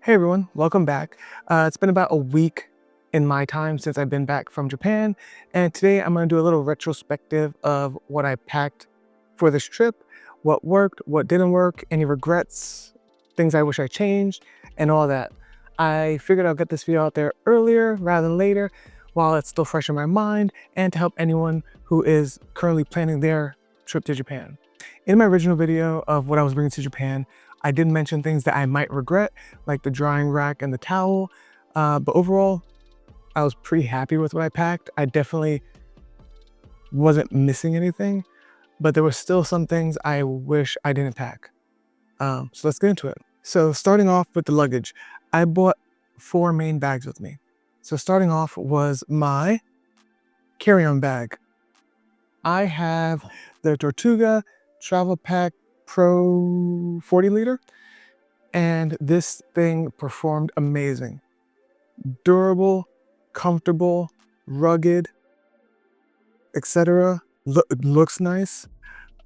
Hey everyone, welcome back. It's been about a week in my time since I've been back from Japan, and today I'm going to do a little retrospective of what I packed for this trip, what worked, what didn't work, any regrets, things I wish I changed, and all that. I figured I'll get this video out there earlier rather than later while it's still fresh in my mind and to help anyone who is currently planning their trip to Japan. In my original video of what I was bringing to Japan, I did mention things that I might regret, like the drying rack and the towel, but overall, I was pretty happy with what I packed. I definitely wasn't missing anything, but there were still some things I wish I didn't pack. So let's get into it. So starting off with the luggage, I bought 4 main bags with me. So starting off was my carry-on bag. I have the Tortuga Daypack Pro 40 liter, and this thing performed amazing. Durable, comfortable, rugged, etc. Looks nice.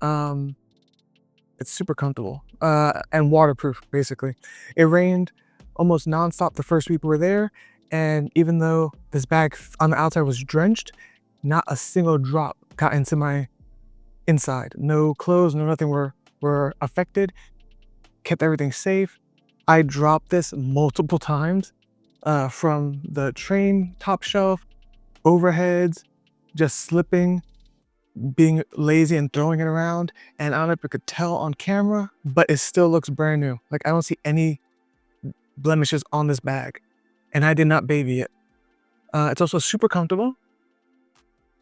It's super comfortable and waterproof, basically. It rained almost nonstop the first week we were there, and even though this bag on the outside was drenched, not a single drop got into my inside. No clothes, no nothing were affected. Kept everything safe. I dropped this multiple times from the train top shelf, overheads, just slipping, being lazy and throwing it around. And I don't know if you could tell on camera, but it still looks brand new. Like I don't see any blemishes on this bag, and I did not baby it. It's also super comfortable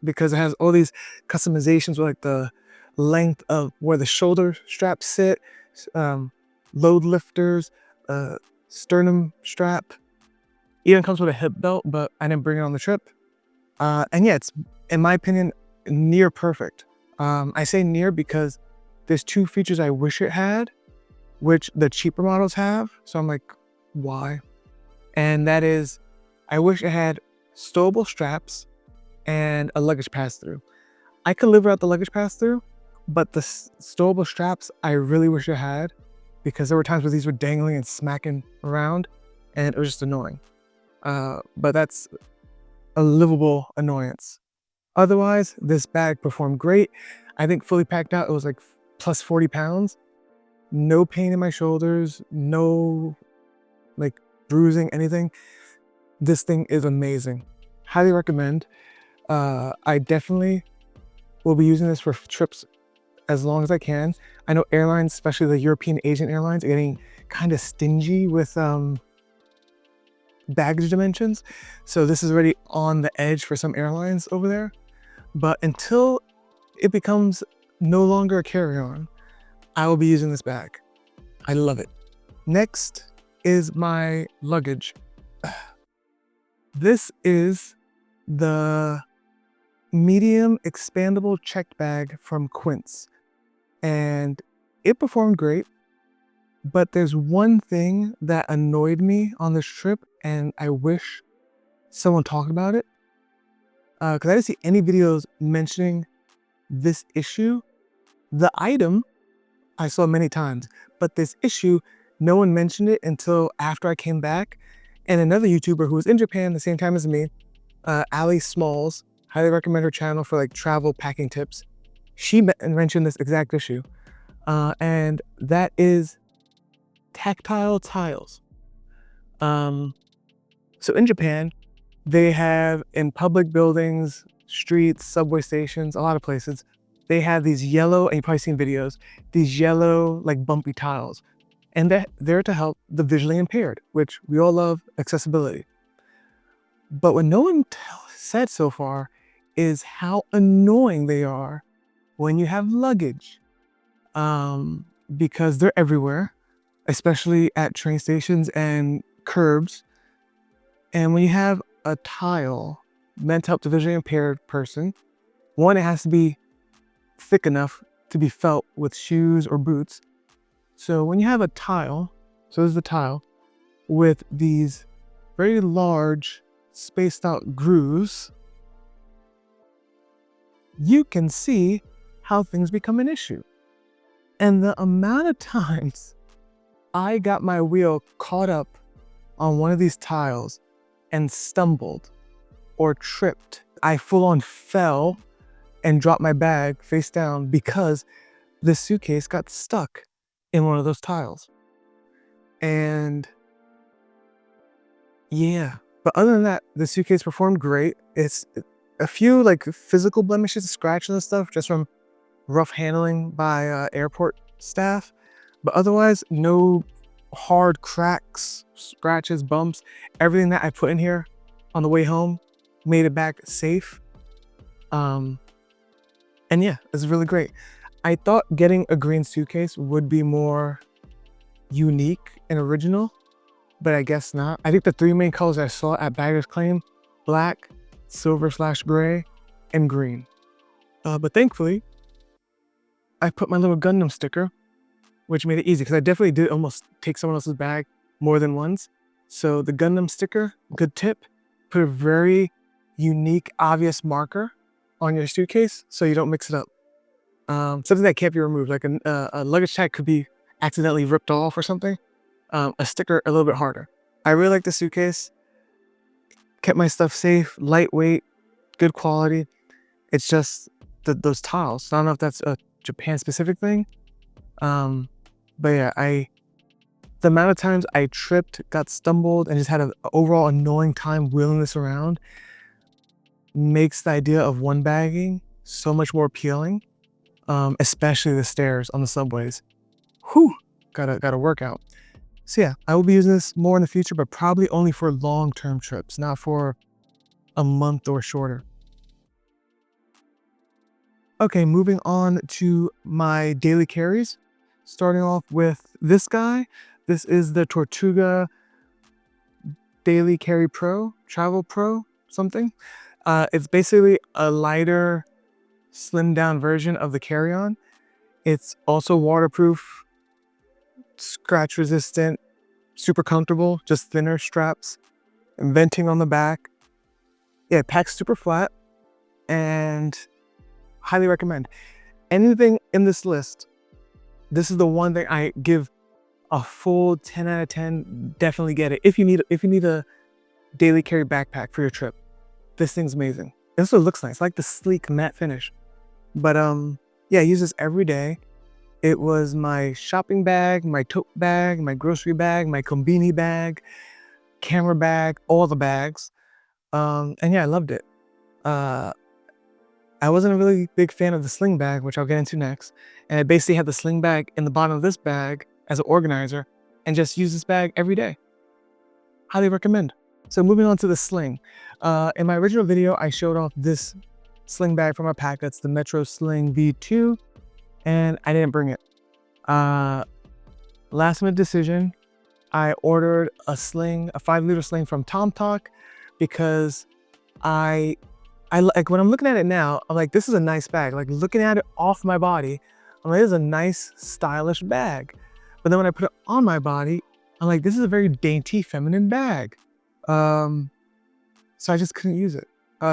because it has all these customizations with like the length of where the shoulder straps sit, load lifters, sternum strap, even comes with a hip belt, but I didn't bring it on the trip. And yeah, it's, in my opinion, near perfect. I say near because there's 2 features I wish it had, which the cheaper models have. So I'm like, why? And that is, I wish it had stowable straps and a luggage pass-through. I could live without the luggage pass-through, but the stowable straps, I really wish it had, because there were times where these were dangling and smacking around, and it was just annoying. But that's a livable annoyance. Otherwise, this bag performed great. I think fully packed out, it was like plus 40 pounds. No pain in my shoulders, no like bruising, anything. This thing is amazing. Highly recommend. I definitely will be using this for trips as long as I can. I know airlines, especially the European Asian airlines, are getting kind of stingy with baggage dimensions. So this is already on the edge for some airlines over there. But until it becomes no longer a carry-on, I will be using this bag. I love it. Next is my luggage. This is the medium expandable checked bag from Quince, and it performed great, but there's one thing that annoyed me on this trip, and I wish someone talked about it, because I didn't see any videos mentioning this issue. The item I saw many times, but this issue, no one mentioned it until after I came back. And another YouTuber who was in Japan the same time as me, Ali Smalls, highly recommend her channel for like travel packing tips. She mentioned this exact issue, and that is tactile tiles. So in Japan, they have in public buildings, streets, subway stations, a lot of places, they have these yellow, and you've probably seen videos, these yellow like bumpy tiles. And they're there to help the visually impaired, which we all love accessibility. But what no one said so far is how annoying they are when you have luggage, because they're everywhere, especially at train stations and curbs. And when you have a tile meant to help the visually impaired person, one, it has to be thick enough to be felt with shoes or boots. So when you have a tile, so this is the tile, with these very large spaced out grooves, you can see how things become an issue. And the amount of times I got my wheel caught up on one of these tiles and stumbled or tripped, I full on fell and dropped my bag face down because the suitcase got stuck in one of those tiles. And yeah, but other than that, the suitcase performed great. It's a few like physical blemishes, scratches and stuff just from rough handling by airport staff. But otherwise, no hard cracks, scratches, bumps. Everything that I put in here on the way home made it back safe. And yeah, it's really great. I thought getting a green suitcase would be more unique and original, but I guess not. I think the three main colors I saw at Bagger's Claim: black, silver/gray, and green. But thankfully, I put my little Gundam sticker, which made it easy because I definitely did almost take someone else's bag more than once. So the Gundam sticker, good tip, put a very unique, obvious marker on your suitcase so you don't mix it up. Something that can't be removed, like a luggage tag could be accidentally ripped off or something. A sticker a little bit harder. I really like the suitcase. Kept my stuff safe, lightweight, good quality. It's just those tiles. I don't know if that's a Japan specific thing. But yeah, the amount of times I tripped, got stumbled, and just had an overall annoying time wheeling this around makes the idea of one bagging so much more appealing. Especially the stairs on the subways. Whew, gotta work out. So yeah, I will be using this more in the future, but probably only for long-term trips, not for a month or shorter. Okay, moving on to my daily carries. Starting off with this guy. This is the Tortuga Daily Carry Pro, Travel Pro, something. It's basically a lighter, slimmed down version of the carry-on. It's also waterproof, scratch resistant, super comfortable, just thinner straps, venting on the back. Yeah, it packs super flat and highly recommend. Anything in this list, this is the one thing I give a full 10 out of 10. Definitely get it. If you need a daily carry backpack for your trip, this thing's amazing. It also looks nice, I like the sleek matte finish. But yeah, I use this every day. It was my shopping bag, my tote bag, my grocery bag, my combini bag, camera bag, all the bags. And yeah, I loved it. I wasn't a really big fan of the sling bag, which I'll get into next. And I basically had the sling bag in the bottom of this bag as an organizer and just use this bag every day. Highly recommend. So moving on to the sling. In my original video, I showed off this sling bag from my pack. That's the Metro Sling V2, and I didn't bring it. Last minute decision. I ordered a sling, a 5-liter sling from Tomtoc because I like when I'm looking at it now, I'm like, this is a nice bag. Like looking at it off my body, I'm like, this is a nice, stylish bag. But then when I put it on my body, I'm like, this is a very dainty, feminine bag. So I just couldn't use it.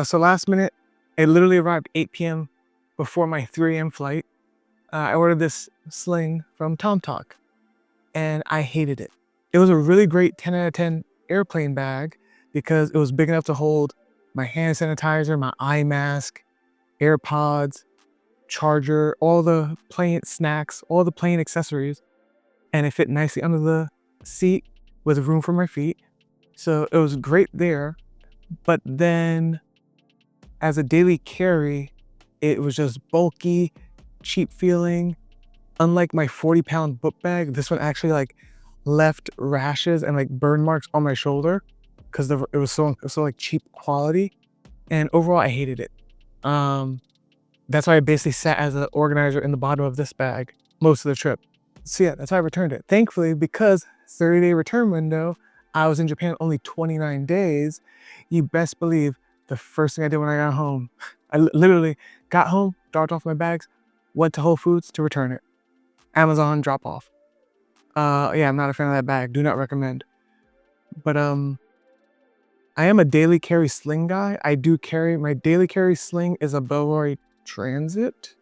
So last minute, it literally arrived 8 p.m. before my 3 a.m. flight. I ordered this sling from Tomtoc, and I hated it. It was a really great 10 out of 10 airplane bag because it was big enough to hold my hand sanitizer, my eye mask, AirPods, charger, all the plane snacks, all the plane accessories, and it fit nicely under the seat with room for my feet. So it was great there, but then as a daily carry, it was just bulky, cheap feeling. Unlike my 40-pound book bag, this one actually like left rashes and like burn marks on my shoulder because it was so like cheap quality. And overall, I hated it. That's why I basically sat as an organizer in the bottom of this bag most of the trip. So yeah, that's why I returned it. Thankfully, because 30-day return window, I was in Japan only 29 days. You best believe the first thing I did when I got home, I literally got home, dropped off my bags, went to Whole Foods to return it. Amazon drop off. Yeah, I'm not a fan of that bag. Do not recommend. But I am a daily carry sling guy. I do carry, my daily carry sling is a Bellroy Transit.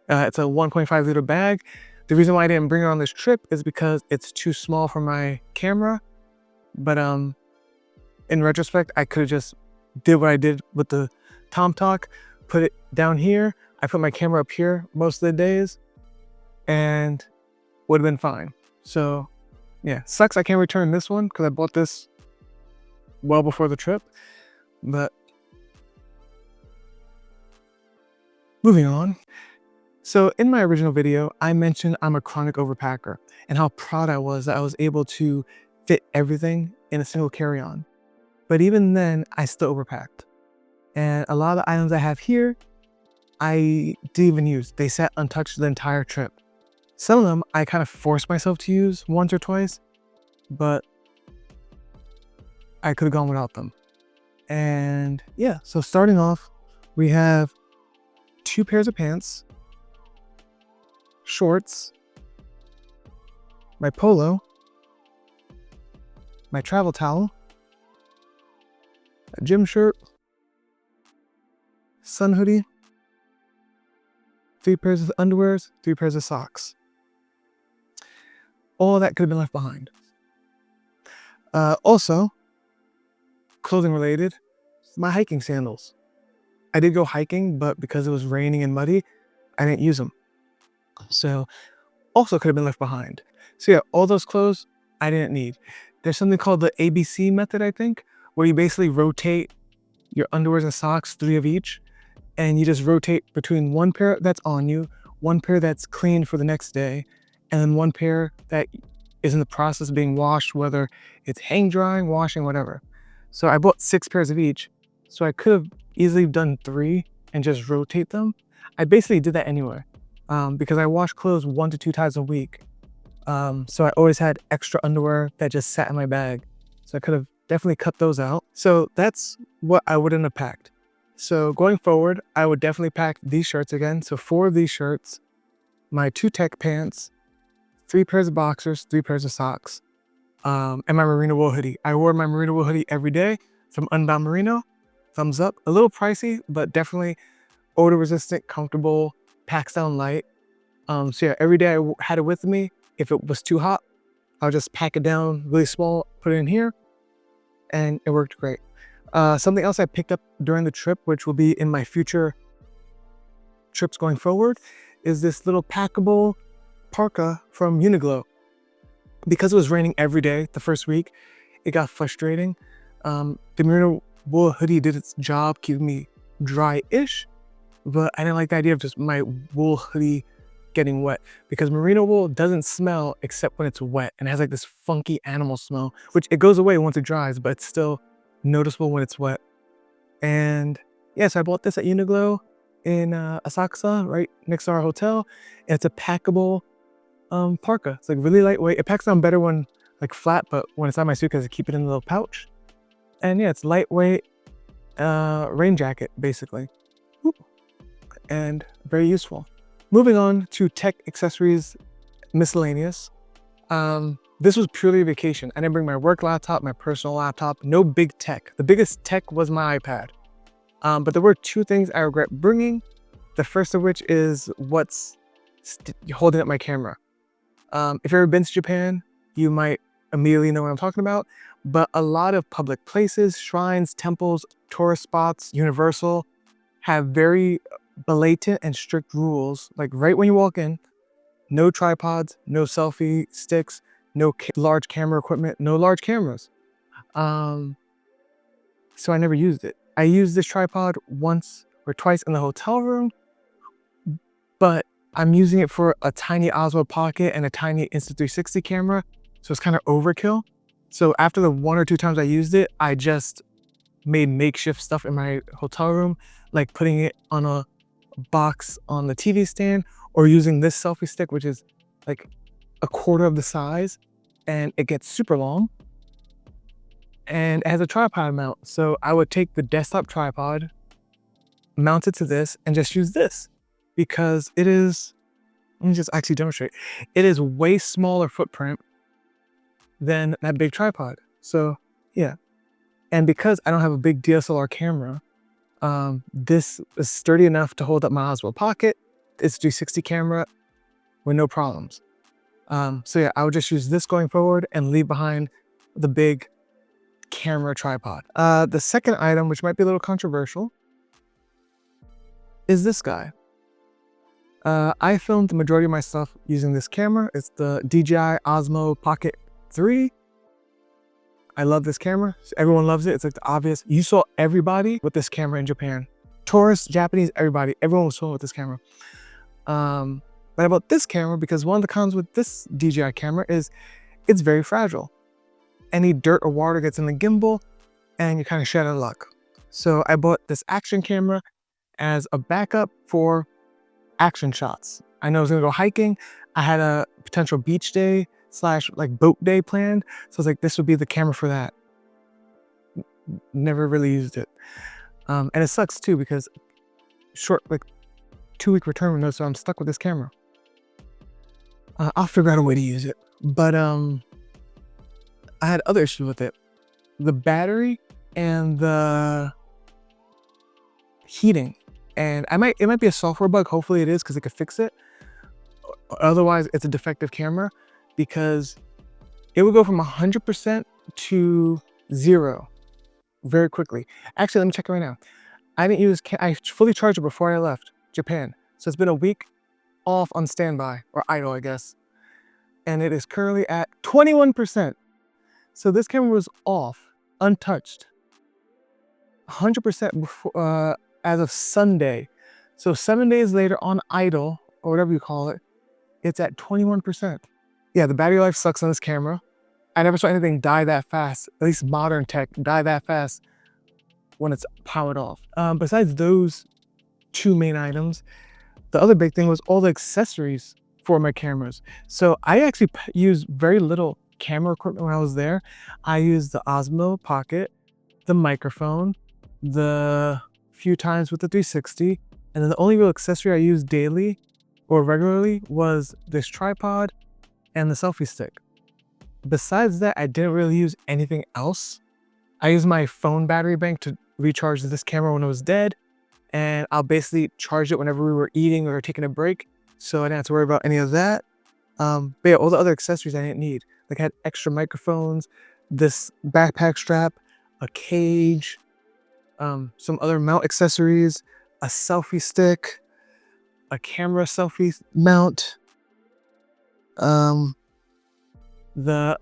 It's a 1.5 liter bag. The reason why I didn't bring it on this trip is because it's too small for my camera But in retrospect, I could have just did what I did with the Tomtoc, put it down here. I put my camera up here most of the days and would have been fine. So yeah, sucks I can't return this one because I bought this well before the trip. But moving on. So in my original video, I mentioned I'm a chronic overpacker and how proud I was that I was able to fit everything in a single carry-on. But even then, I still overpacked. And a lot of the items I have here, I didn't even use. They sat untouched the entire trip. Some of them I kind of forced myself to use once or twice, but I could have gone without them. And yeah, so starting off, we have 2 pairs of pants, shorts, my polo, my travel towel, a gym shirt, sun hoodie, 3 pairs of underwears, 3 pairs of socks. All that could have been left behind. Also, clothing related, my hiking sandals. I did go hiking, but because it was raining and muddy, I didn't use them. So also could have been left behind. So yeah, all those clothes I didn't need. There's something called the ABC method, I think, where you basically rotate your underwears and socks, 3 of each, and you just rotate between 1 pair that's on you, 1 pair that's clean for the next day, and then 1 pair that is in the process of being washed, whether it's hang drying, washing, whatever. So I bought 6 pairs of each, so I could have easily done 3 and just rotate them. I basically did that anyway, because I wash clothes 1 to 2 times a week. So I always had extra underwear that just sat in my bag. So I could have definitely cut those out. So that's what I wouldn't have packed. So going forward, I would definitely pack these shirts again. So 4 of these shirts, my 2 tech pants, 3 pairs of boxers, 3 pairs of socks, and my merino wool hoodie. I wore my merino wool hoodie every day from Unbound Merino. Thumbs up. A little pricey, but definitely odor resistant, comfortable, packs down light. So yeah, every day I had it with me. If it was too hot, I'll just pack it down really small, put it in here, and it worked great. Something else I picked up during the trip, which will be in my future trips going forward, is this little packable parka from Uniqlo. Because it was raining every day the first week, it got frustrating. The merino wool hoodie did its job keeping me dry-ish, but I didn't like the idea of just my wool hoodie getting wet, because merino wool doesn't smell except when it's wet, and it has like this funky animal smell, which it goes away once it dries, but it's still noticeable when it's wet. And yes, I bought this at Uniqlo in Asakusa, right next to our hotel. And it's a packable parka. It's like really lightweight. It packs down better when like flat, but when it's on my suitcase, I keep it in a little pouch. And yeah, it's lightweight rain jacket basically. Ooh. And very useful. Moving on to tech accessories, miscellaneous. This was purely a vacation. I didn't bring my work laptop, my personal laptop, no big tech. The biggest tech was my iPad. But there were 2 things I regret bringing. The first of which is what's holding up my camera. If you've ever been to Japan, you might immediately know what I'm talking about. But a lot of public places, shrines, temples, tourist spots, Universal, have very blatant and strict rules. Like right when you walk in, no tripods, no selfie sticks, no large camera equipment, no large cameras. So I never used it. I used this tripod once or twice in the hotel room, but I'm using it for a tiny Osmo Pocket and a tiny Insta360 camera, so it's kind of overkill. So after the 1 or 2 times I used it, I just made makeshift stuff in my hotel room, like putting it on a box on the TV stand, or using this selfie stick, which is like a quarter of the size, and it gets super long. And it has a tripod mount. So I would take the desktop tripod, mount it to this, and just use this, because it is, let me just actually demonstrate. It is way smaller footprint than that big tripod. So yeah. And because I don't have a big DSLR camera, this is sturdy enough to hold up my Osmo Pocket. It's 360 camera with no problems. So yeah, I would just use this going forward and leave behind the big camera tripod. The second item, which might be a little controversial, is this guy. I filmed the majority of my stuff using this camera. It's the DJI Osmo Pocket 3. I love this camera. Everyone loves it. It's like the obvious. You saw everybody with this camera in Japan. Tourists, Japanese, everybody. Everyone was filming with this camera. But about this camera, because one of the cons with this DJI camera is it's very fragile. Any dirt or water gets in the gimbal and you kind of shed out of luck. So I bought this action camera as a backup for action shots. I know I was gonna go hiking. I had a potential beach day / like boat day planned. So I was like, this would be the camera for that. Never really used it. And it sucks too because short, like 2-week return window, so I'm stuck with this camera. I'll figure out a way to use it. But I had other issues with it. The battery and the heating. And it might be a software bug. Hopefully it is because it could fix it. Otherwise, it's a defective camera because it would go from 100% to 0 very quickly. Actually, let me check it right now. I fully charged it before I left Japan. So it's been a week off on standby or idle, I guess. And it is currently at 21%. So this camera was off, untouched, 100% before, as of Sunday. So 7 days later on idle, or whatever you call it, it's at 21%. Yeah, the battery life sucks on this camera. I never saw anything die that fast, at least modern tech, die that fast when it's powered off. Besides those 2 main items, the other big thing was all the accessories for my cameras. So I actually used very little camera equipment when I was there. I used the Osmo Pocket, the microphone, the few times with the 360, and then the only real accessory I used daily or regularly was this tripod and the selfie stick. Besides that, I didn't really use anything else. I used my phone battery bank to recharge this camera when it was dead, and I'll basically charge it whenever we were eating or taking a break, so I didn't have to worry about any of that. But yeah, all the other accessories I didn't need. Like I had extra microphones, this backpack strap, a cage, some other mount accessories, a selfie stick, a camera selfie mount, the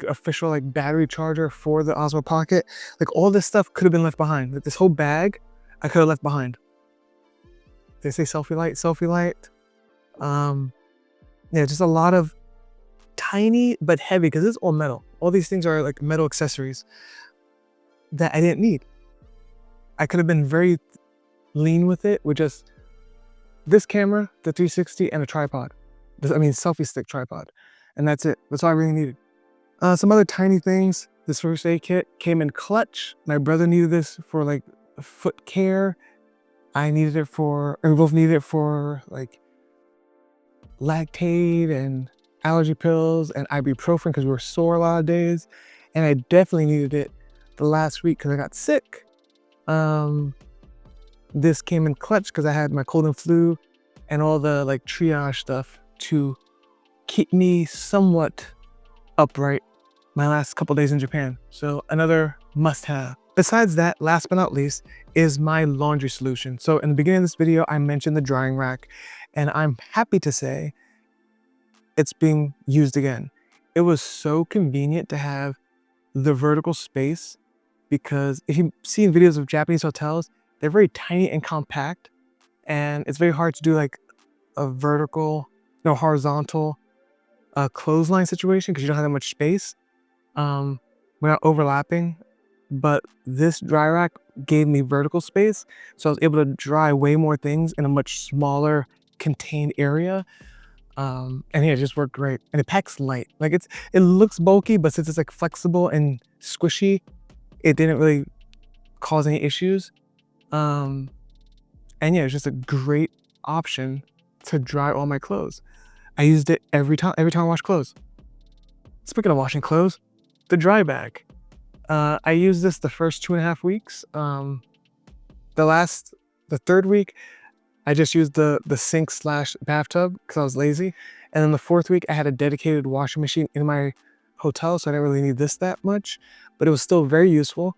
official like battery charger for the Osmo Pocket. Like all this stuff could have been left behind. Like this whole bag, I could have left behind. They say selfie light, selfie light. Yeah, just a lot of tiny but heavy, because it's all metal. All these things are like metal accessories that I didn't need. I could have been very lean with it with just this camera, the 360, and a tripod. Selfie stick tripod. And that's it. That's all I really needed. Some other tiny things. This first aid kit came in clutch. My brother needed this for like foot care. I needed it for, or we both needed it for like lactate and allergy pills and ibuprofen because we were sore a lot of days. And I definitely needed it the last week because I got sick. This came in clutch because I had my cold and flu and all the like triage stuff to keep me somewhat upright my last couple days in Japan. So another must-have. Besides that, last but not least, is my laundry solution. So in the beginning of this video, I mentioned the drying rack, and I'm happy to say it's being used again. It was so convenient to have the vertical space, because if you've seen videos of Japanese hotels, they're very tiny and compact, and it's very hard to do like a vertical, horizontal clothesline situation because you don't have that much space. We're not overlapping, but this dry rack gave me vertical space, so I was able to dry way more things in a much smaller contained area. And yeah, it just worked great, and it packs light. Like it looks bulky, but since it's like flexible and squishy, it didn't really cause any issues. And yeah, it's just a great option to dry all my clothes. I used it every time I wash clothes. Speaking of washing clothes, the dry bag. I used this the first 2.5 weeks. The third week, I just used the sink / bathtub because I was lazy. And then the 4th week, I had a dedicated washing machine in my hotel, so I didn't really need this that much, but it was still very useful.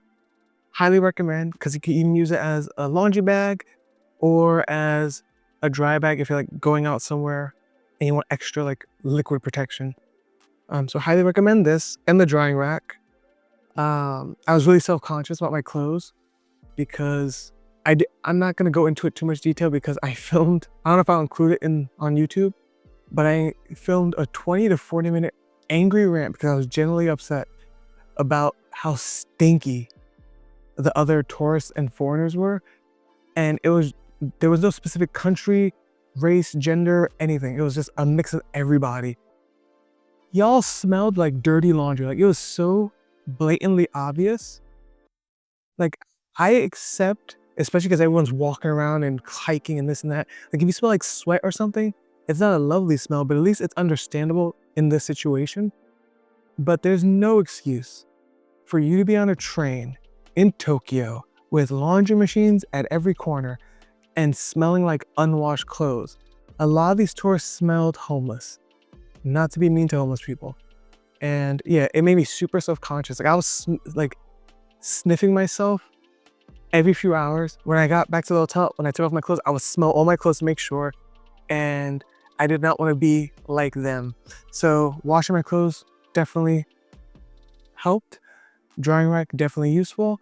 Highly recommend, because you can even use it as a laundry bag or as a dry bag if you're like going out somewhere and you want extra like liquid protection. So highly recommend this and the drying rack. I was really self-conscious about my clothes because I'm not gonna go into it too much detail because I filmed, I don't know if I'll include it on YouTube, but I filmed a 20 to 40 minute angry rant because I was genuinely upset about how stinky the other tourists and foreigners were. And there was no specific country, race, gender, anything. It was just a mix of everybody. Y'all smelled like dirty laundry. Like, it was so blatantly obvious. Like, I accept, especially because everyone's walking around and hiking and this and that. Like, if you smell like sweat or something, it's not a lovely smell, but at least it's understandable in this situation. But there's no excuse for you to be on a train in Tokyo with laundry machines at every corner and smelling like unwashed clothes. A lot of these tourists smelled homeless. Not to be mean to homeless people. And yeah, it made me super self-conscious. Like, I was like sniffing myself every few hours. When I got back to the hotel, when I took off my clothes, I would smell all my clothes to make sure. And I did not want to be like them. So washing my clothes definitely helped. Drying rack, definitely useful.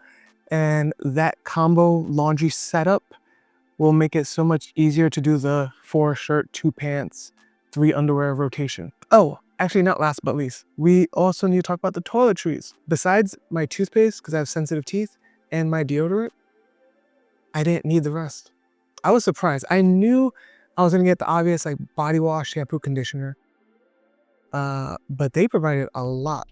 And that combo laundry setup will make it so much easier to do the 4 shirt, 2 pants, 3 underwear rotation. Oh, actually not last but least, we also need to talk about the toiletries. Besides my toothpaste, because I have sensitive teeth, and my deodorant, I didn't need the rest. I was surprised. I knew I was gonna get the obvious like body wash, shampoo, conditioner, but they provided a lot.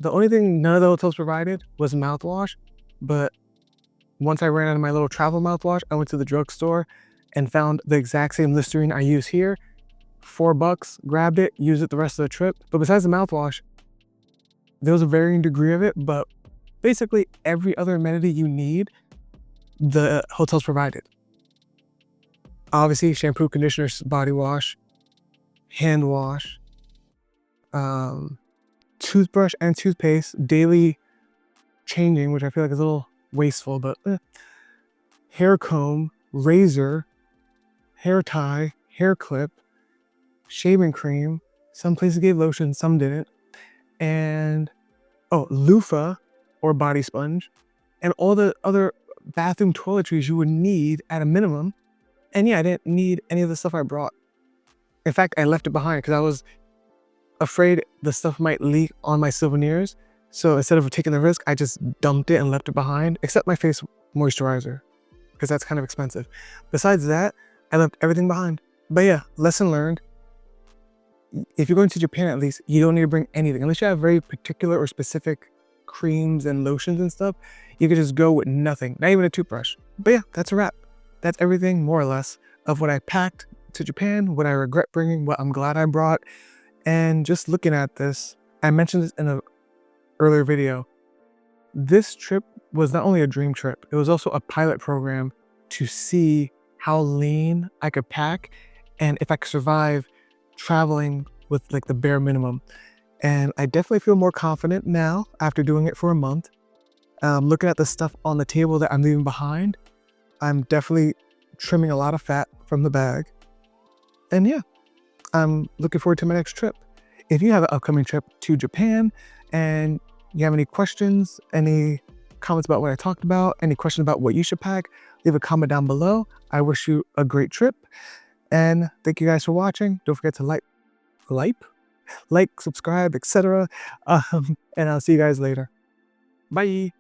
The only thing none of the hotels provided was mouthwash, but once I ran out of my little travel mouthwash, I went to the drugstore and found the exact same Listerine I use here. $4, grabbed it, used it the rest of the trip. But besides the mouthwash, there was a varying degree of it, but basically every other amenity you need, the hotels provided. Obviously, shampoo, conditioner, body wash, hand wash, toothbrush and toothpaste, daily changing, which I feel like is a little wasteful, but hair comb, razor, hair tie, hair clip, shaving cream. Some places gave lotion, some didn't. And loofah or body sponge, and all the other bathroom toiletries you would need at a minimum. And yeah, I didn't need any of the stuff I brought. In fact, I left it behind because I was afraid the stuff might leak on my souvenirs. So instead of taking the risk, I just dumped it and left it behind, except my face moisturizer, because that's kind of expensive. Besides that, I left everything behind. But yeah, lesson learned. If you're going to Japan, at least, you don't need to bring anything. Unless you have very particular or specific creams and lotions and stuff, you could just go with nothing, not even a toothbrush. But yeah, that's a wrap. That's everything, more or less, of what I packed to Japan, what I regret bringing, what I'm glad I brought. And just looking at this, I mentioned this in an earlier video. This trip was not only a dream trip, it was also a pilot program to see how lean I could pack and if I could survive traveling with like the bare minimum. And I definitely feel more confident now after doing it for a month. Looking at the stuff on the table that I'm leaving behind, I'm definitely trimming a lot of fat from the bag. And yeah, I'm looking forward to my next trip. If you have an upcoming trip to Japan and you have any questions, any comments about what I talked about, any questions about what you should pack, leave a comment down below. I wish you a great trip. And thank you guys for watching. Don't forget to like, subscribe, etc. And I'll see you guys later. Bye.